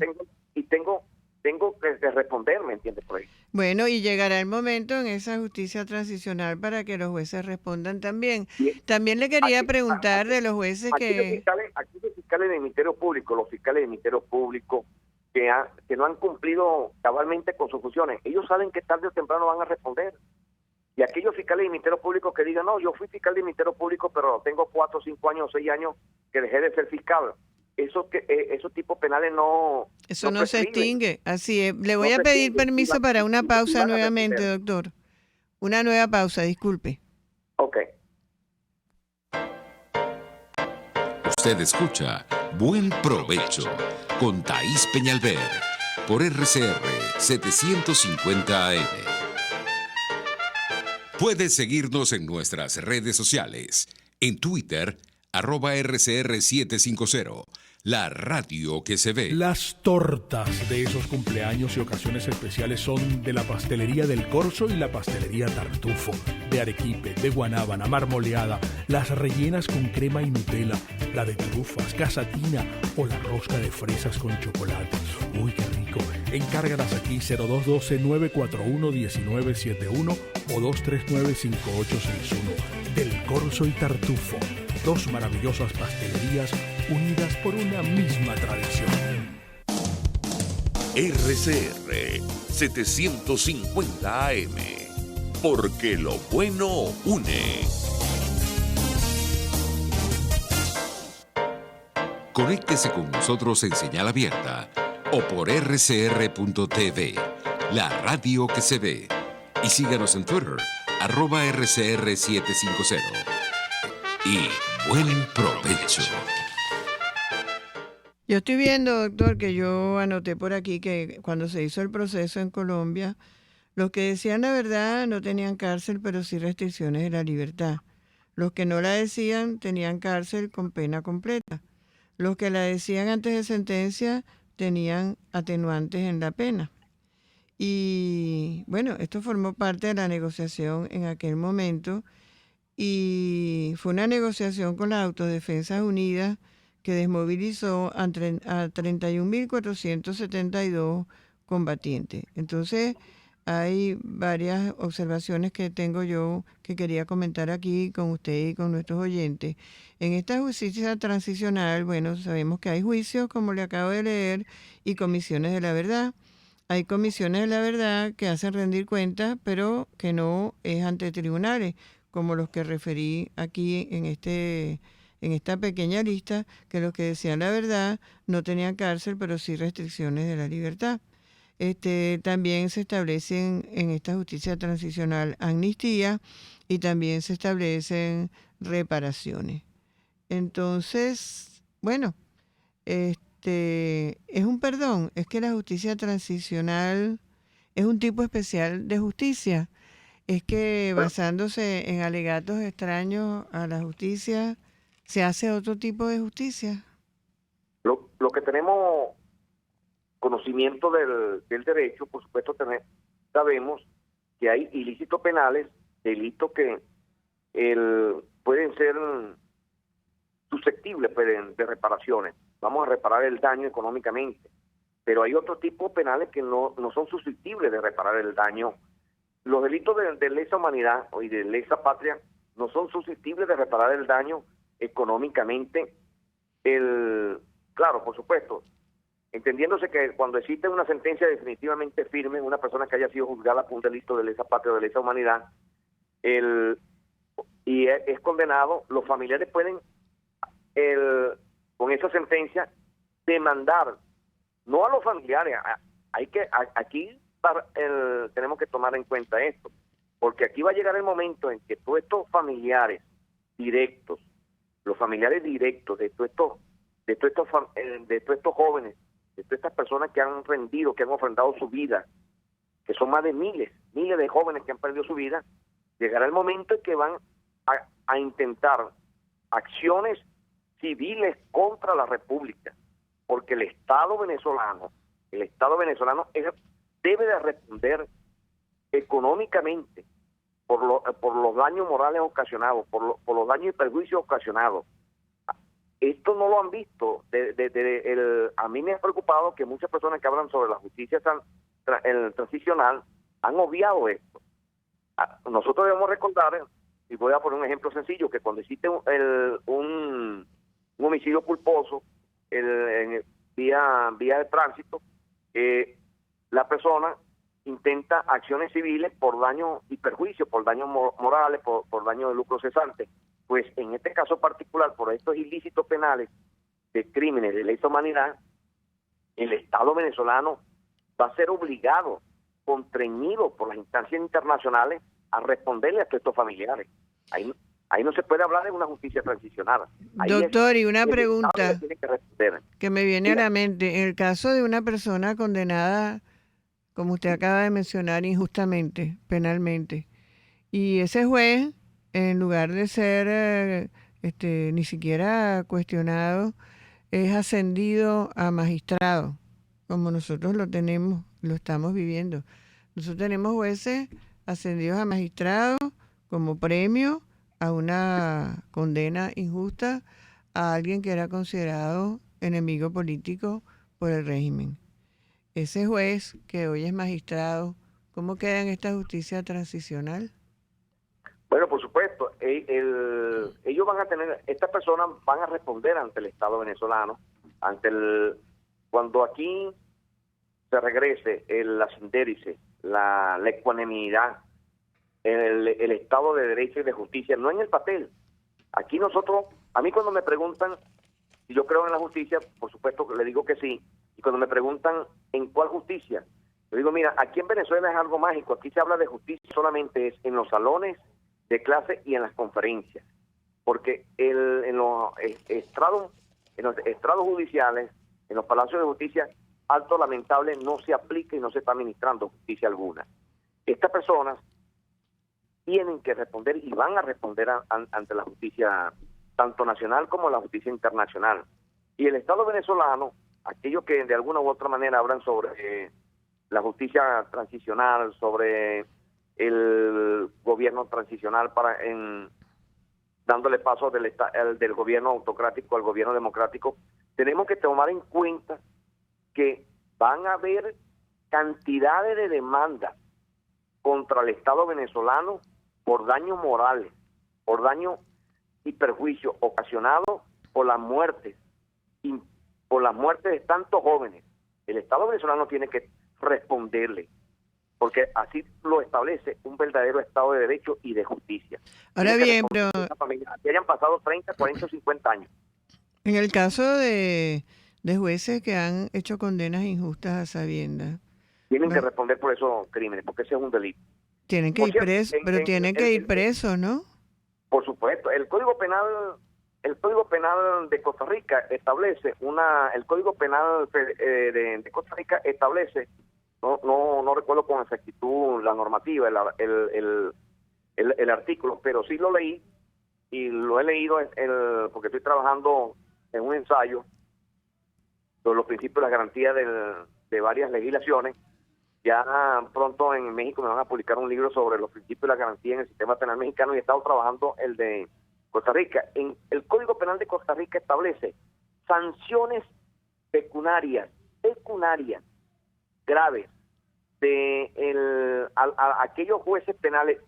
Tengo que responder, ¿me entiendes? Por ahí. Bueno, y llegará el momento en esa justicia transicional para que los jueces respondan también. También le quería preguntar de los jueces que... Aquí los fiscales del Ministerio Público, que no han cumplido cabalmente con sus funciones, ellos saben que tarde o temprano van a responder. Y aquellos fiscales del Ministerio Público que digan, no, yo fui fiscal del Ministerio Público, pero tengo 4, 5 años, 6 años que dejé de ser fiscal. Esos tipos penales no... Eso no se extingue, así es. Le voy a pedir permiso para una pausa nuevamente, doctor. Una nueva pausa, disculpe. Ok. Usted escucha Buen Provecho con Thaís Peñalver por RCR 750 AM. Puede seguirnos en nuestras redes sociales. En Twitter, @RCR750. La radio que se ve. Las tortas de esos cumpleaños y ocasiones especiales son de la pastelería del Corso y la pastelería Tartufo, de arequipe, de guanábana, marmoleada, las rellenas con crema y Nutella, la de trufas, casatina o la rosca de fresas con chocolate. Uy, qué rico. Encárgalas aquí 0212-941-1971 o 239-5861. Del Corso y Tartufo. Dos maravillosas pastelerías unidas por una misma tradición. RCR 750 AM. Porque lo bueno une. Conéctese con nosotros en señal abierta o por rcr.tv, la radio que se ve. Y síganos en Twitter, @RCR750. Y buen provecho. Yo estoy viendo, doctor, que yo anoté por aquí que cuando se hizo el proceso en Colombia, los que decían la verdad no tenían cárcel, pero sí restricciones de la libertad. Los que no la decían tenían cárcel con pena completa. Los que la decían antes de sentencia tenían atenuantes en la pena. Y bueno, esto formó parte de la negociación en aquel momento y fue una negociación con las Autodefensas Unidas que desmovilizó a 31.472 combatientes. Entonces, hay varias observaciones que tengo yo que quería comentar aquí con usted y con nuestros oyentes. En esta justicia transicional, bueno, sabemos que hay juicios, como le acabo de leer, y comisiones de la verdad. Hay comisiones de la verdad que hacen rendir cuentas, pero que no es ante tribunales, como los que referí aquí en esta pequeña lista, que los que decían la verdad no tenían cárcel, pero sí restricciones de la libertad. También se establecen en esta justicia transicional amnistía y también se establecen reparaciones. Entonces, bueno, es un perdón, es que la justicia transicional es un tipo especial de justicia. Es que basándose en alegatos extraños a la justicia, se hace otro tipo de justicia. Lo que tenemos conocimiento del derecho, por supuesto, sabemos que hay ilícitos penales, delitos que pueden ser susceptibles de reparaciones. Vamos a reparar el daño económicamente, pero hay otros tipos penales que no son susceptibles de reparar el daño. Los delitos de lesa humanidad y de lesa patria no son susceptibles de reparar el daño económicamente. Claro, por supuesto, entendiéndose que cuando existe una sentencia definitivamente firme, una persona que haya sido juzgada por un delito de lesa patria o de lesa humanidad, y es condenado, los familiares pueden, con esa sentencia, demandar, no a los familiares, aquí tenemos que tomar en cuenta esto, porque aquí va a llegar el momento en que todos estos familiares directos, los familiares directos de todos estos jóvenes, de todas estas personas que han rendido, que han ofrendado su vida, que son más de miles de jóvenes que han perdido su vida, llegará el momento en que van a intentar acciones civiles contra la República, porque el Estado venezolano debe de responder económicamente por los daños morales ocasionados, por los daños y perjuicios ocasionados. Esto no lo han visto. A mí me ha preocupado que muchas personas que hablan sobre la justicia transicional han obviado esto. Nosotros debemos recordar, y voy a poner un ejemplo sencillo, que cuando existe un homicidio culposo vía de tránsito, la persona intenta acciones civiles por daño y perjuicio, por daños morales, por daño de lucro cesante. Pues en este caso particular, por estos ilícitos penales de crímenes de lesa humanidad, el Estado venezolano va a ser obligado, constreñido por las instancias internacionales, a responderle a todos estos familiares. Ahí no se puede hablar de una justicia transicional. Doctor, y una pregunta que me viene a la mente. En el caso de una persona condenada, como usted acaba de mencionar, injustamente, penalmente, y ese juez, en lugar de ser ni siquiera cuestionado, es ascendido a magistrado, como nosotros lo estamos viviendo. Nosotros tenemos jueces ascendidos a magistrados como premio a una condena injusta a alguien que era considerado enemigo político por el régimen. Ese juez que hoy es magistrado, ¿cómo queda en esta justicia transicional? Bueno, por supuesto, ellos van a tener, estas personas van a responder ante el Estado venezolano, cuando aquí se regrese la sindéresis, la ecuanimidad, el Estado de Derecho y de Justicia, no en el papel. Aquí a mí cuando me preguntan si yo creo en la justicia, por supuesto que le digo que sí, y cuando me preguntan en cuál justicia, le digo, mira, aquí en Venezuela es algo mágico, aquí se habla de justicia solamente es en los salones de clase y en las conferencias, porque en los estrados judiciales, en los palacios de justicia, alto lamentable, no se aplica y no se está administrando justicia alguna. Estas personas tienen que responder y van a responder ante la justicia tanto nacional como la justicia internacional. Y el Estado venezolano, aquellos que de alguna u otra manera hablan sobre la justicia transicional, sobre el gobierno transicional dándole paso del gobierno autocrático al gobierno democrático, tenemos que tomar en cuenta que van a haber cantidades de demandas contra el Estado venezolano por daños morales, por daño y perjuicio ocasionado por las muertes de tantos jóvenes. El Estado venezolano tiene que responderle, porque así lo establece un verdadero Estado de Derecho y de Justicia. Ahora bien, pero que hayan pasado 30, 40 o 50 años. En el caso de jueces que han hecho condenas injustas a sabiendas, tienen que responder por esos crímenes, porque ese es un delito. Tienen que ir presos, pero tienen que ir presos, ¿no? Por supuesto. El Código Penal de Costa Rica establece el Código Penal de Costa Rica establece, no recuerdo con exactitud la normativa, el artículo, pero sí lo leí y lo he leído porque estoy trabajando en un ensayo sobre los principios y las garantías de varias legislaciones. Ya pronto en México me van a publicar un libro sobre los principios y las garantías en el sistema penal mexicano y he estado trabajando el de Costa Rica. En el Código Penal de Costa Rica establece sanciones pecuniarias graves a aquellos jueces penales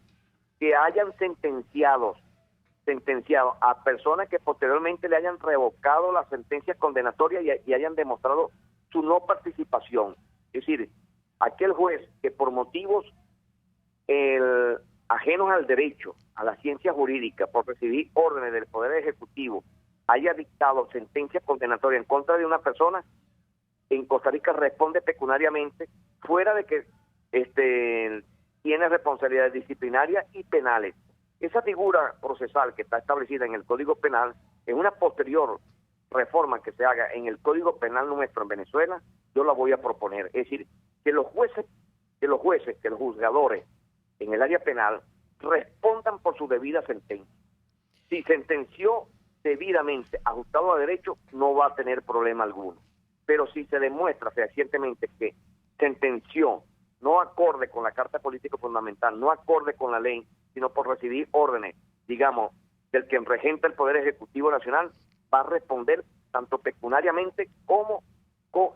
que hayan sentenciado a personas que posteriormente le hayan revocado las sentencias condenatorias y hayan demostrado su no participación. Es decir, aquel juez que por motivos ajenos al derecho, a la ciencia jurídica, por recibir órdenes del Poder Ejecutivo, haya dictado sentencia condenatoria en contra de una persona, en Costa Rica responde pecuniariamente, fuera de que tiene responsabilidades disciplinarias y penales. esa figura procesal que está establecida en el Código Penal, en una posterior reforma que se haga en el Código Penal nuestro en Venezuela, yo la voy a proponer. Es decir, que los juzgadores en el área penal respondan por su debida sentencia. Si sentenció debidamente, ajustado a derecho, no va a tener problema alguno. Pero si se demuestra fehacientemente que sentenció no acorde con la Carta Política Fundamental, no acorde con la ley, sino por recibir órdenes, digamos, del que regenta el Poder Ejecutivo Nacional, va a responder tanto pecuniariamente como con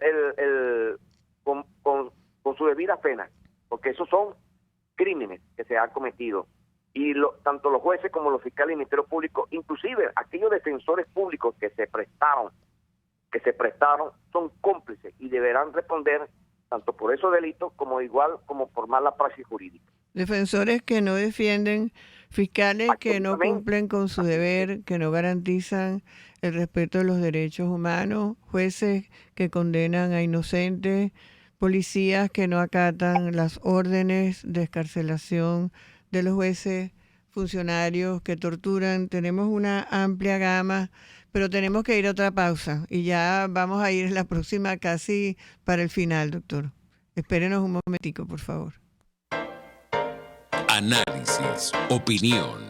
su debida pena, porque esos son crímenes que se han cometido. Y tanto los jueces como los fiscales y el Ministerio Público, inclusive aquellos defensores públicos que se prestaron, son cómplices y deberán responder tanto por esos delitos como por mala praxis jurídica. Defensores que no defienden, fiscales que no cumplen con su deber, que no garantizan el respeto de los derechos humanos, jueces que condenan a inocentes, policías que no acatan las órdenes de excarcelación de los jueces, funcionarios que torturan. Tenemos una amplia gama, pero tenemos que ir a otra pausa y ya vamos a ir la próxima casi para el final, doctor. Espérenos un momentico, por favor. Análisis, opinión,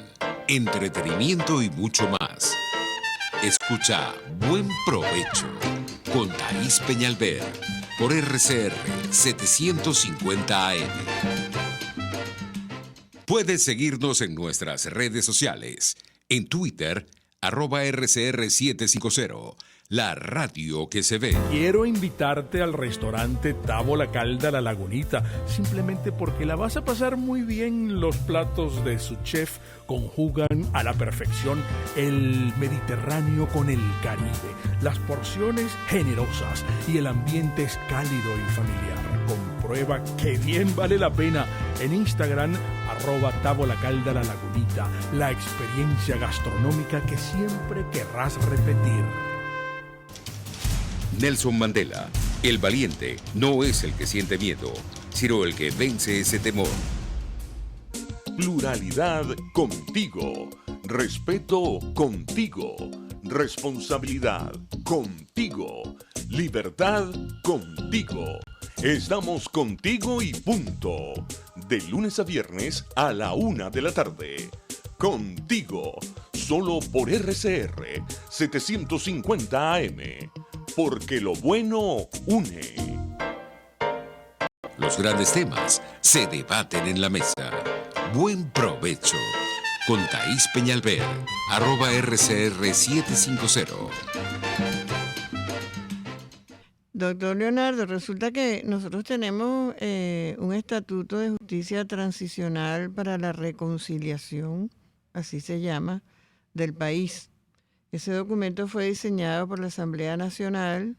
entretenimiento y mucho más. Escucha Buen Provecho con Thaís Peñalver por RCR 750 AM. Puedes seguirnos en nuestras redes sociales. En Twitter, @RCR750, la radio que se ve. Quiero invitarte al restaurante Távola Calda La Lagunita, simplemente porque la vas a pasar muy bien. Los platos de su chef conjugan a la perfección el Mediterráneo con el Caribe. Las porciones generosas y el ambiente es cálido y familiar. Comprueba que bien vale la pena en Instagram, @Távola Calda La Lagunita, la experiencia gastronómica que siempre querrás repetir. Nelson Mandela, el valiente no es el que siente miedo, sino el que vence ese temor. Pluralidad contigo. Respeto contigo. Responsabilidad contigo. Libertad contigo. Estamos contigo y punto. De lunes a viernes a la 1 de la tarde. Contigo. Solo por RCR 750 AM. Porque lo bueno une. Los grandes temas se debaten en la mesa. Buen provecho con Thaís Peñalver, @RCR750. Doctor Leonardo, resulta que nosotros tenemos un estatuto de justicia transicional para la reconciliación, así se llama, del país. Ese documento fue diseñado por la Asamblea Nacional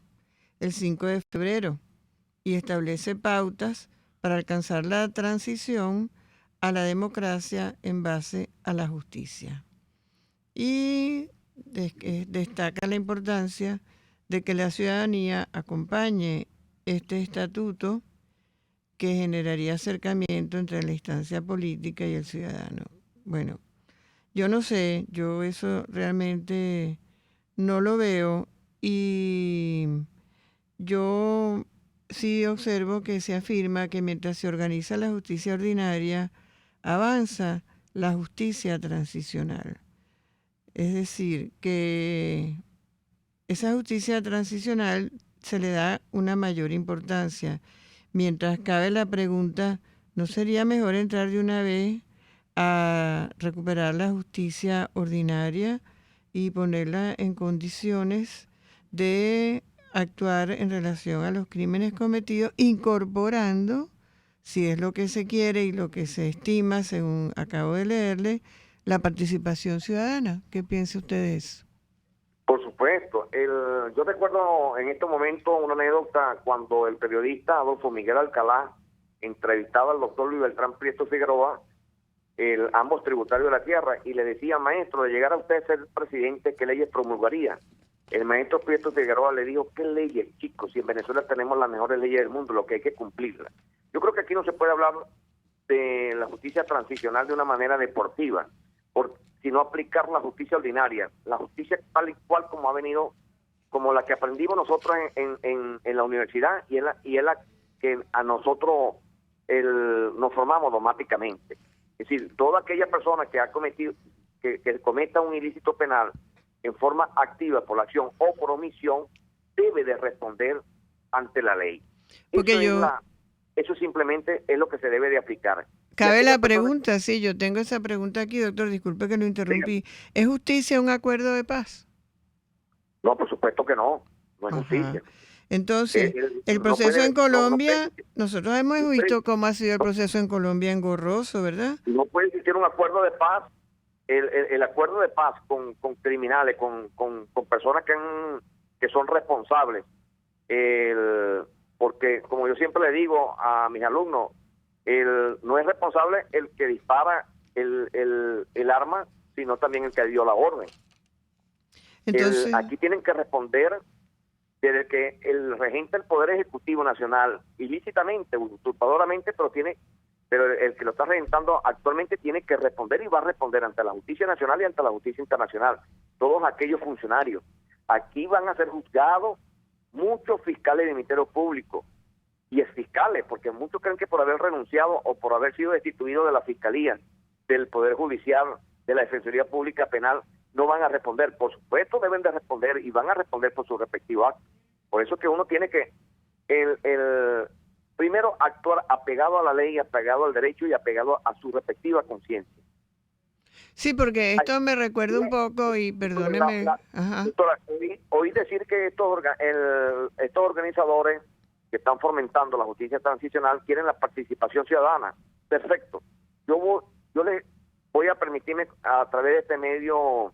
el 5 de febrero y establece pautas para alcanzar la transición a la democracia en base a la justicia. Y destaca la importancia de que la ciudadanía acompañe este estatuto que generaría acercamiento entre la instancia política y el ciudadano. Bueno, yo no sé, yo eso realmente no lo veo y yo sí observo que se afirma que mientras se organiza la justicia ordinaria, avanza la justicia transicional. Es decir, que esa justicia transicional se le da una mayor importancia. Mientras cabe la pregunta, ¿no sería mejor entrar de una vez a recuperar la justicia ordinaria y ponerla en condiciones de actuar en relación a los crímenes cometidos, incorporando, si es lo que se quiere y lo que se estima, según acabo de leerle, la participación ciudadana? ¿Qué piensa usted de eso? Por supuesto. Yo recuerdo en este momento una anécdota cuando el periodista Adolfo Miguel Alcalá entrevistaba al doctor Luis Beltrán Prieto Figueroa, ambos tributarios de la tierra, y le decía: maestro, de llegar a usted a ser presidente, ¿qué leyes promulgaría? El maestro Prieto Figueroa le dijo: ¿qué leyes, chicos? Si en Venezuela tenemos las mejores leyes del mundo, lo que hay que cumplirlas. Yo creo que aquí no se puede hablar de la justicia transicional de una manera deportiva, sino aplicar la justicia ordinaria, la justicia tal y cual como ha venido, como la que aprendimos nosotros en la universidad y es la que a nosotros nos formamos dogmáticamente. Es decir, toda aquella persona que ha cometido, que cometa un ilícito penal en forma activa por la acción o por omisión, debe de responder ante la ley. Porque eso simplemente es lo que se debe de aplicar. Cabe la pregunta, sí, yo tengo esa pregunta aquí, doctor, disculpe que lo interrumpí. ¿Es justicia un acuerdo de paz? No, por supuesto que no es justicia. Entonces, el proceso en Colombia, nosotros hemos visto cómo ha sido el proceso en Colombia engorroso, ¿verdad? No puede existir un acuerdo de paz, el acuerdo de paz con criminales, con personas que son responsables, porque como yo siempre le digo a mis alumnos, no es responsable el que dispara el arma, sino también el que dio la orden. Entonces, aquí tienen que responder desde que el regente del Poder Ejecutivo Nacional, ilícitamente, usurpadoramente, pero el que lo está regentando actualmente tiene que responder y va a responder ante la justicia nacional y ante la justicia internacional. Todos aquellos funcionarios. Aquí van a ser juzgados muchos fiscales de Ministerio Público y exfiscales, porque muchos creen que por haber renunciado o por haber sido destituidos de la Fiscalía, del Poder Judicial, de la Defensoría Pública Penal, no van a responder. Por supuesto deben de responder y van a responder por su respectivo acto. Por eso que uno tiene que primero actuar apegado a la ley, apegado al derecho y apegado a su respectiva conciencia. Sí, porque esto me recuerda un poco, y perdóneme. Doctora, oí decir que estos organizadores que están fomentando la justicia transicional quieren la participación ciudadana. Perfecto. Yo les voy a permitirme a través de este medio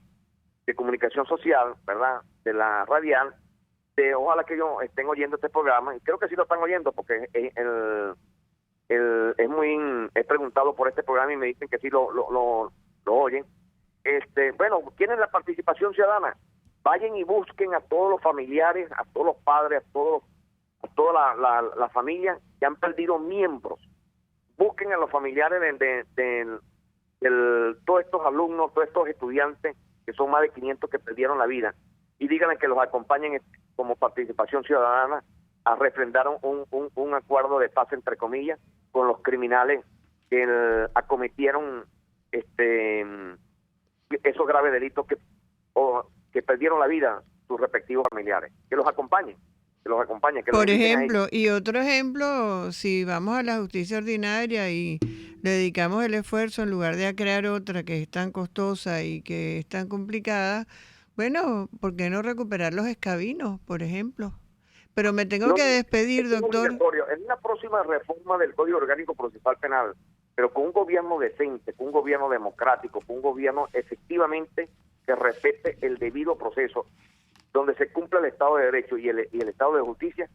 de comunicación social, ¿verdad?, de la radial, ojalá que ellos estén oyendo este programa, y creo que sí lo están oyendo porque he preguntado por este programa y me dicen que sí lo oyen. Bueno, quieren la participación ciudadana, vayan y busquen a todos los familiares, a todos los padres, a toda la familia que han perdido miembros. Busquen a los familiares de todos estos alumnos, todos estos estudiantes, que son más de 500 que perdieron la vida, y díganle que los acompañen como participación ciudadana a refrendar un acuerdo de paz, entre comillas, con los criminales que acometieron esos graves delitos que perdieron la vida sus respectivos familiares. Que los acompañen. Por ejemplo, y otro ejemplo, si vamos a la justicia ordinaria y le dedicamos el esfuerzo en lugar de a crear otra que es tan costosa y que es tan complicada, bueno, ¿por qué no recuperar los escabinos, por ejemplo? Pero me tengo que despedir, doctor. En una próxima reforma del Código Orgánico Procesal Penal, pero con un gobierno decente, con un gobierno democrático, con un gobierno efectivamente que respete el debido proceso, donde se cumpla el Estado de Derecho y el Estado de Justicia,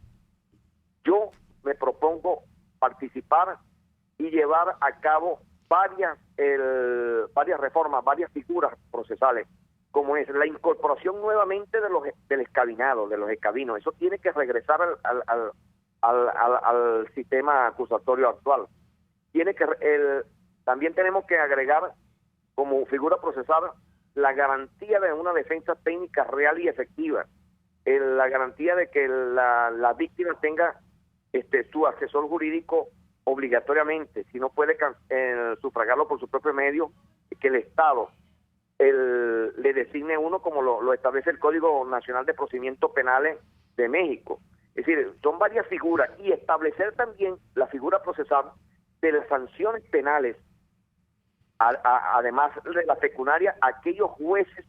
yo me propongo participar y llevar a cabo varias reformas, varias figuras procesales, como es la incorporación nuevamente del escabinado, de los escabinos. Eso tiene que regresar al sistema acusatorio actual. También tenemos que agregar como figura procesal la garantía de una defensa técnica real y efectiva, la garantía de que la víctima tenga su asesor jurídico obligatoriamente, si no puede sufragarlo por su propio medio, que el Estado le designe uno como lo establece el Código Nacional de Procedimientos Penales de México. Es decir, son varias figuras, y establecer también la figura procesal de las sanciones penales, además de la pecuniaria, aquellos jueces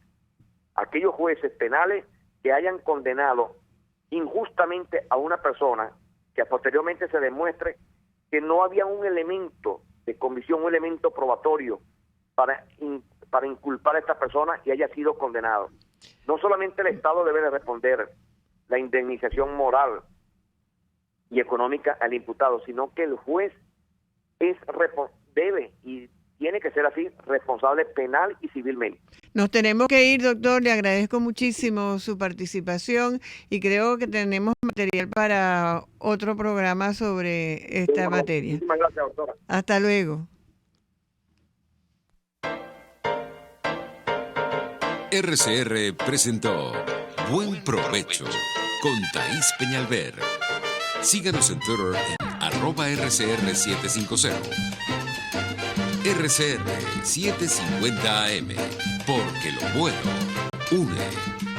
penales que hayan condenado injustamente a una persona, que posteriormente se demuestre que no había un elemento de convicción, un elemento probatorio para inculpar a esta persona y haya sido condenado. No solamente el Estado debe de responder la indemnización moral y económica al imputado, sino que el juez debe y tiene que ser así, responsable penal y civilmente. Nos tenemos que ir, doctor. Le agradezco muchísimo su participación y creo que tenemos material para otro programa sobre esta materia. Muchísimas gracias, doctora. Hasta luego. RCR presentó Buen Provecho con Thaís Peñalver. Síganos en Twitter en @RCR750. RCR 750 AM, porque lo bueno une.